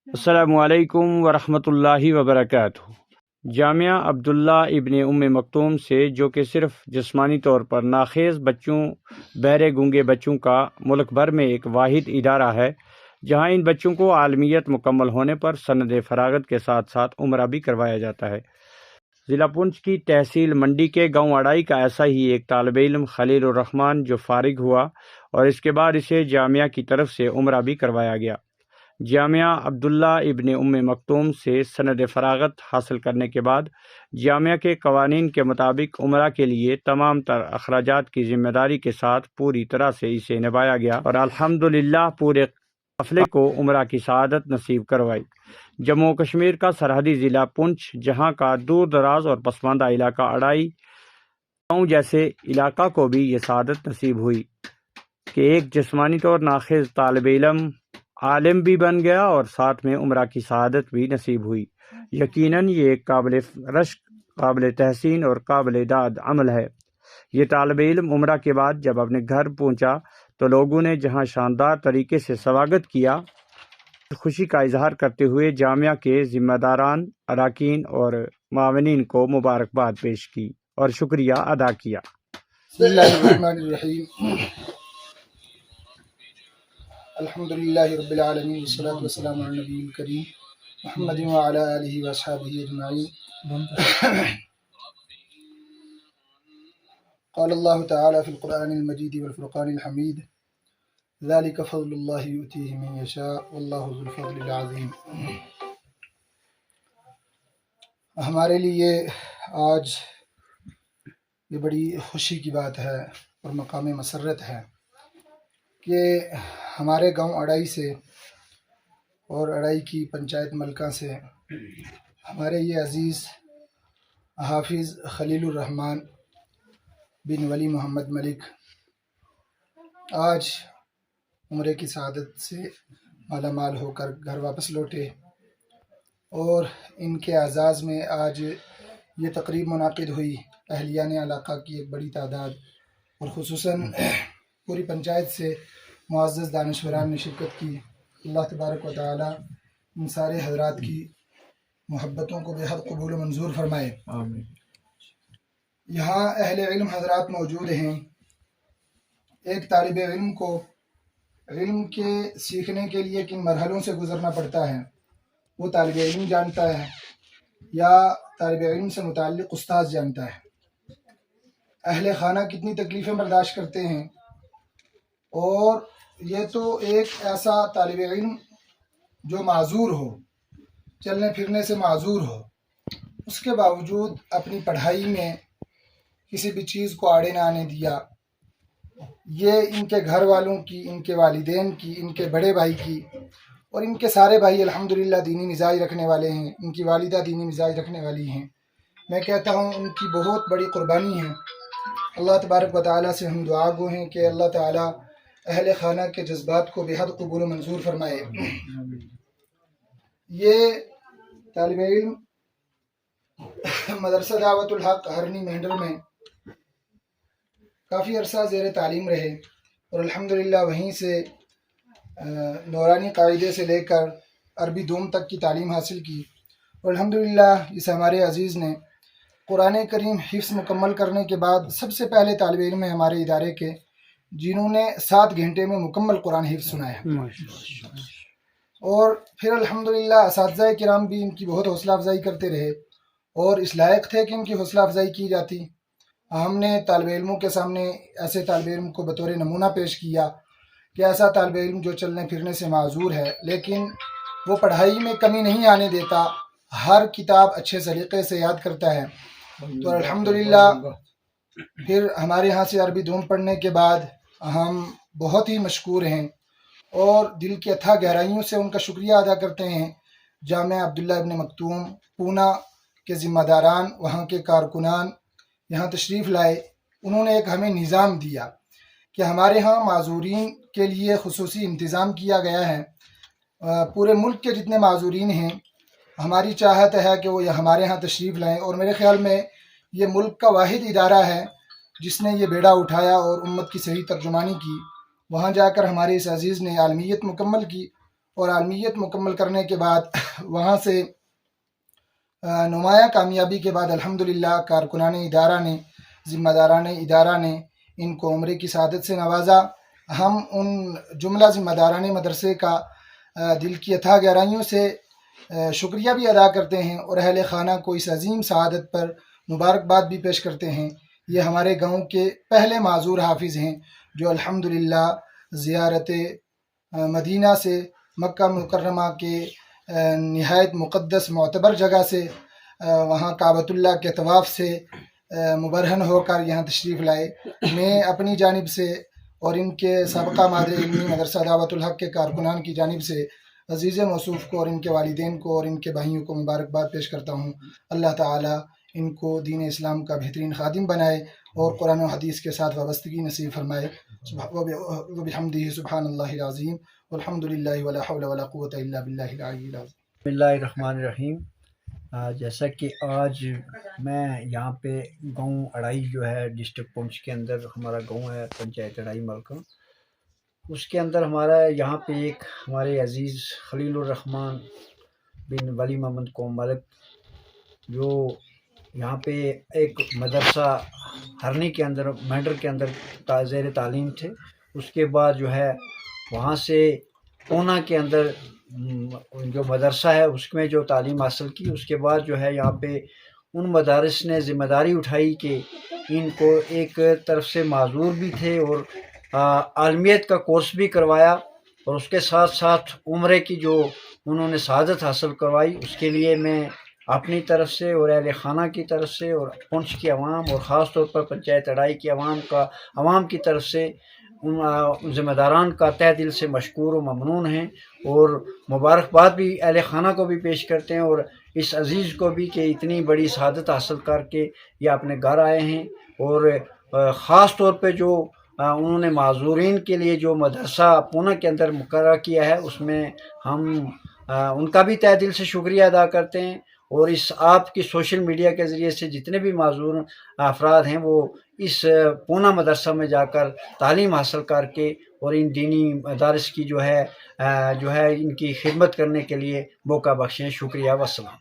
السلام علیکم ورحمۃ اللہ وبرکاتہ۔ جامعہ عبداللہ ابن ام مکتوم سے، جو کہ صرف جسمانی طور پر ناخیز بچوں، بہرے گونگے بچوں کا ملک بھر میں ایک واحد ادارہ ہے، جہاں ان بچوں کو عالمیت مکمل ہونے پر سند فراغت کے ساتھ ساتھ عمرہ بھی کروایا جاتا ہے۔ ضلع پونچھ کی تحصیل منڈی کے گاؤں اڑائی کا ایسا ہی ایک طالب علم خلیل الرحمان، جو فارغ ہوا اور اس کے بعد اسے جامعہ کی طرف سے عمرہ بھی کروایا گیا۔ جامعہ عبداللہ ابن ام مکتوم سے سند فراغت حاصل کرنے کے بعد جامعہ کے قوانین کے مطابق عمرہ کے لیے تمام تر اخراجات کی ذمہ داری کے ساتھ پوری طرح سے اسے نبھایا گیا اور الحمدللہ پورے قافلے کو عمرہ کی سعادت نصیب کروائی۔ جموں و کشمیر کا سرحدی ضلع پونچھ، جہاں کا دور دراز اور پسماندہ علاقہ اڑائی گاؤں جیسے علاقہ کو بھی یہ سعادت نصیب ہوئی کہ ایک جسمانی طور ناخیز طالب علم عالم بھی بن گیا اور ساتھ میں عمرہ کی سعادت بھی نصیب ہوئی۔ یقیناً یہ ایک قابل رشک، قابل تحسین اور قابل داد عمل ہے۔ یہ طالب علم عمرہ کے بعد جب اپنے گھر پہنچا تو لوگوں نے جہاں شاندار طریقے سے سواگت کیا، خوشی کا اظہار کرتے ہوئے جامعہ کے ذمہ داران، اراکین اور معاونین کو مبارکباد پیش کی اور شکریہ ادا کیا۔ بسم اللہ الرحمن الرحیم، الحمدللہ رب العالمین، والصلاة والسلام علی النبی الکریم محمد وعلی آلہ واصحابہ اجمعین۔ قال اللہ تعالی فی القرآن المجید والفرقان الحمید، ذلک فضل اللہ یؤتیہ من یشاء واللہ ذو الفضل العظیم۔ ہمارے لیے آج یہ بڑی خوشی کی بات ہے اور مقام مسرت ہے کہ ہمارے گاؤں اڑائی سے اور اڑائی کی پنچایت ملکہ سے ہمارے یہ عزیز حافظ خلیل الرحمان بن ولی محمد ملک آج عمرے کی سعادت سے مالا مال ہو کر گھر واپس لوٹے، اور ان کے اعزاز میں آج یہ تقریب منعقد ہوئی۔ اہلیان علاقہ کی ایک بڑی تعداد اور خصوصاً پوری پنچایت سے معزز دانشوران نے شرکت کی۔ اللہ تبارک و تعالی ان سارے حضرات کی محبتوں کو بے حد قبول و منظور فرمائے۔ آمین۔ یہاں اہل علم حضرات موجود ہیں۔ ایک طالب علم کو علم کے سیکھنے کے لیے کن مرحلوں سے گزرنا پڑتا ہے وہ طالب علم جانتا ہے، یا طالب علم سے متعلق استاذ جانتا ہے۔ اہل خانہ کتنی تکلیفیں برداشت کرتے ہیں، اور یہ تو ایک ایسا طالب علم جو معذور ہو، چلنے پھرنے سے معذور ہو، اس کے باوجود اپنی پڑھائی میں کسی بھی چیز کو آڑے نہ آنے دیا۔ یہ ان کے گھر والوں کی، ان کے والدین کی، ان کے بڑے بھائی کی، اور ان کے سارے بھائی الحمدللہ دینی مزاج رکھنے والے ہیں، ان کی والدہ دینی مزاج رکھنے والی ہیں۔ میں کہتا ہوں ان کی بہت بڑی قربانی ہے۔ اللہ تبارک و تعالیٰ سے ہم دعا گو ہیں کہ اللہ تعالیٰ اہل خانہ کے جذبات کو بے حد قبول و منظور فرمائے۔ یہ طالب علم مدرسہ دعوت الحق ہرنی مہنڈر میں کافی عرصہ زیر تعلیم رہے، اور الحمدللہ وہیں سے نورانی قاعدے سے لے کر عربی دوم تک کی تعلیم حاصل کی، اور الحمدللہ اس ہمارے عزیز نے قرآن کریم حفظ مکمل کرنے کے بعد سب سے پہلے طالب علم ہیں ہمارے ادارے کے جنہوں نے 7 گھنٹے میں مکمل قرآن حفظ سنایا۔ اور پھر الحمدللہ اساتذہ کرام بھی ان کی بہت حوصلہ افزائی کرتے رہے، اور اس لائق تھے کہ ان کی حوصلہ افزائی کی جاتی۔ ہم نے طالب علموں کے سامنے ایسے طالب علم کو بطور نمونہ پیش کیا کہ ایسا طالب علم جو چلنے پھرنے سے معذور ہے لیکن وہ پڑھائی میں کمی نہیں آنے دیتا، ہر کتاب اچھے سلیقے سے یاد کرتا ہے۔ تو الحمدللہ پھر ہمارے ہاں سے عربی دوم پڑھنے کے بعد ہم بہت ہی مشکور ہیں، اور دل کی اتھا گہرائیوں سے ان کا شکریہ ادا کرتے ہیں۔ جامعہ عبداللہ ابن مکتوم پونا کے ذمہ داران، وہاں کے کارکنان یہاں تشریف لائے۔ انہوں نے ایک ہمیں نظام دیا کہ ہمارے ہاں معذورین کے لیے خصوصی انتظام کیا گیا ہے۔ پورے ملک کے جتنے معذورین ہیں ہماری چاہت ہے کہ وہ ہمارے ہاں تشریف لائیں، اور میرے خیال میں یہ ملک کا واحد ادارہ ہے جس نے یہ بیڑا اٹھایا اور امت کی صحیح ترجمانی کی۔ وہاں جا کر ہمارے اس عزیز نے عالمیت مکمل کی، اور عالمیت مکمل کرنے کے بعد وہاں سے نمایاں کامیابی کے بعد الحمدللہ کارکنان ادارہ نے، ذمہ داران ادارہ نے ان کو عمرے کی سعادت سے نوازا۔ ہم ان جملہ ذمہ داران مدرسے کا دل کی اتھاہ گہرائیوں سے شکریہ بھی ادا کرتے ہیں اور اہل خانہ کو اس عظیم سعادت پر مبارکباد بھی پیش کرتے ہیں۔ یہ ہمارے گاؤں کے پہلے معذور حافظ ہیں جو الحمدللہ زیارت مدینہ سے، مکہ مکرمہ کے نہایت مقدس معتبر جگہ سے، وہاں کعبۃ اللہ کے طواف سے مبرہن ہو کر یہاں تشریف لائے۔ میں اپنی جانب سے اور ان کے سابقہ مادر علمی مدرسہ دعوت الحق کے کارکنان کی جانب سے عزیز موصوف کو اور ان کے والدین کو اور ان کے بھائیوں کو مبارکباد پیش کرتا ہوں۔ اللہ تعالی ان کو دین اسلام کا بہترین خادم بنائے اور قرآن و حدیث کے ساتھ وابستگی نصیب فرمائے۔ وبحمدہ سبحان اللہ العظیم والحمد للہ ولا حول ولا قوۃ الا باللہ العلی العظیم۔ بسم اللہ الرحمن الرحیم۔ جیسا کہ آج میں یہاں پہ گاؤں اڑائی جو ہے ڈسٹرکٹ پونچھ کے اندر ہمارا گاؤں ہے، پنچایت اڑائی ملکم، اس کے اندر ہمارا یہاں پہ ایک ہمارے عزیز خلیل الرحمن بن ولی محمد قوم ملک جو یہاں پہ ایک مدرسہ ہرنی کے اندر مینڈر کے اندر زیر تعلیم تھے، اس کے بعد جو ہے وہاں سے پونا کے اندر جو مدرسہ ہے اس میں جو تعلیم حاصل کی، اس کے بعد جو ہے یہاں پہ ان مدارس نے ذمہ داری اٹھائی کہ ان کو ایک طرف سے معذور بھی تھے اور عالمیت کا کورس بھی کروایا، اور اس کے ساتھ ساتھ عمرے کی جو انہوں نے سعادت حاصل کروائی، اس کے لیے میں اپنی طرف سے اور اہل خانہ کی طرف سے اور پونچھ کی عوام اور خاص طور پر پنچایت اڑائی کی عوام کی طرف سے ان ذمہ داران کا تہ دل سے مشکور و ممنون ہیں، اور مبارکباد بھی اہل خانہ کو بھی پیش کرتے ہیں اور اس عزیز کو بھی کہ اتنی بڑی سعادت حاصل کر کے یہ اپنے گھر آئے ہیں۔ اور خاص طور پہ جو انہوں نے معذورین کے لیے جو مدرسہ پونا کے اندر مقررہ کیا ہے، اس میں ہم ان کا بھی تہ دل سے شکریہ ادا کرتے ہیں، اور اس آپ کی سوشل میڈیا کے ذریعے سے جتنے بھی معذور افراد ہیں وہ اس پونا مدرسہ میں جا کر تعلیم حاصل کر کے اور ان دینی مدارس کی جو ہے ان کی خدمت کرنے کے لیے موقع بخشیں۔ شکریہ، والسلام۔